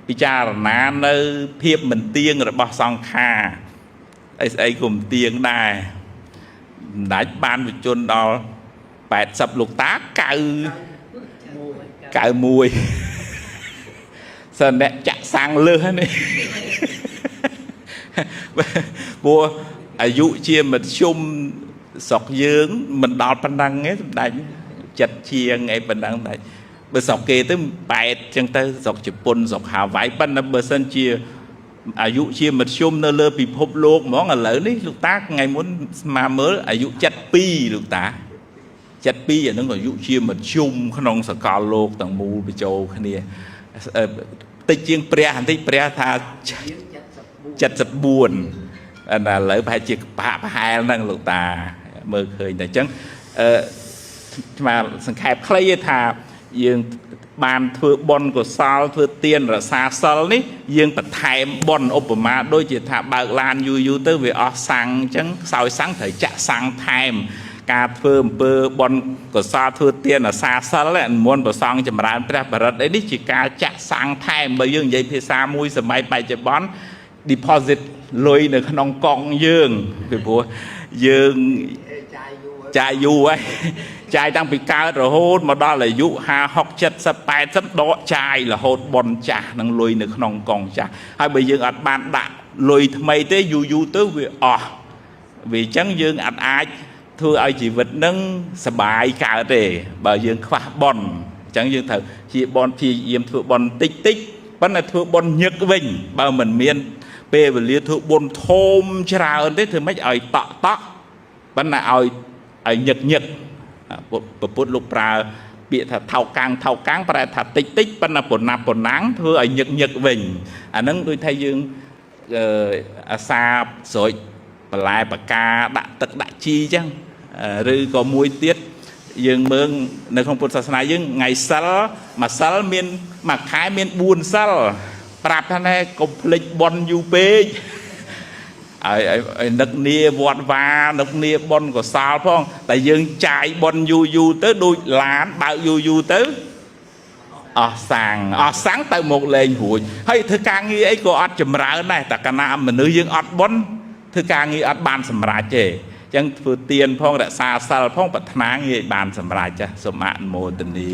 ពិចារណានៅភាពមិនទៀងរបស់សង្ខារស្អីគុំទៀងដែរមិនដាច់បានវិជនដល់80លោកតា91សិនអ្នកចាក់សាំងលើសនេះព្រោះអាយុជាមធ្យមស្រុកយើងមិនដល់ប៉ុណ្ណឹងទេសម្ដេចចិត្តជាងអីប៉ុណ្ណឹងដែរបើស្រុកគេទៅ8ចឹងទៅស្រុកជប៉ុនស្រុកហាវ៉ៃប៉ុន្តែបើសិនជាអាយុជាមធ្យមនៅលើពិភពលោកហ្មងឥឡូវនេះលោកតាថ្ងៃមុនស្មាមើលអាយុ72លោកតា72អានឹងអាយុជាមធ្យមក្នុងសកលលោកទាំងមូលបញ្ចូលគ្នាតិចជាងព្រះបន្តិចព្រះថា74ឥឡូវប្រហែលជាប្រហែលហ្នឹងលោកតាមើលឃើញតែអញ្ចឹងស្មាសង្ខេបខ្លីថាយើងបានធ្វើបុណ្យកុសលធ្វើទានរក្សាសិលនេះយើងបន្ថែមបុណ្យឧបមាដូចជាថាបើកឡានយូរទៅវាអស់សាំងអញ្ចឹងខ្សោយសាំងត្រូវចាក់សាំងថែមការធ្វើអំពើបុណ្យកុសលធ្វើទានរក្សាសិលមុនប្រសងចម្រើនព្រះបរិត្តអីនេះជាការចាក់សាំងថែមបើយើងនិយាយភាសាមួយសម័យបច្ចុប្បន្ន deposit លុយនៅក្នុងកង់យើងពីព្រោះយើងចាយយូរហើយចាយតាំងពីកើតរហូតមកដល់អាយុ50 60 80ដកចាយរហូតបនចាស់នឹងលុយនៅក្នុងកង់ចាស់ហើយបើយើងអត់បានដាក់លុយថ្មីទេយូរទៅវាអស់វាអញ្ចឹងយើងអត់អាចធ្វើឲ្យជីវិតនឹងសบายកើតទេបើយើងខ្វះបនអញ្ចឹងយើងត្រូវជាបនព្យាយាមធ្វើបនតិចប៉ុន្តែធ្វើបនញឹកវិញបើមិនមានពេលវេលាធ្វើបនធំច្រើនទេធ្វើម៉េចឲ្យតក់ប៉ុន្តែឲ្យញឹកពុទ្ធលោកប្រើពាក្យថាថោកកាំងប្រែថាតិចប៉ុន្តែប៉ុណ្ណាំងធ្វើឲ្យញឹកវិញអាហ្នឹងដូចថាយើងអាសាស្រោចបន្លែបកាដាក់ទឹកដាក់ជីអញ្ចឹងឬក៏មួយទៀតយើងមើលនៅក្នុងពុទ្ធសាសនាយើងថ្ងៃសិលមួយសិលមានមួយខែមាន4សិលប្រាប់ថាណែកុំភ្លេចបន់យូរពេកឲ្យនឹកនាវត្តវានឹកនាបន់កសលផងតែយើងចាយបន់យូរទៅដូចឡានបើកយូរទៅអស់សាំងទៅមកលេងរួចហើយធ្វើការងារអីក៏អត់ចម្រើនដែរតែកាលណាមនុស្សយើងអត់បន់ធ្វើការងារអត់បានសម្រេចទេអញ្ចឹងធ្វើទានផងរក្សាសិលផងប្រាថ្នាងារឲ្យបានសម្រេចចាសូមអនុមោទនា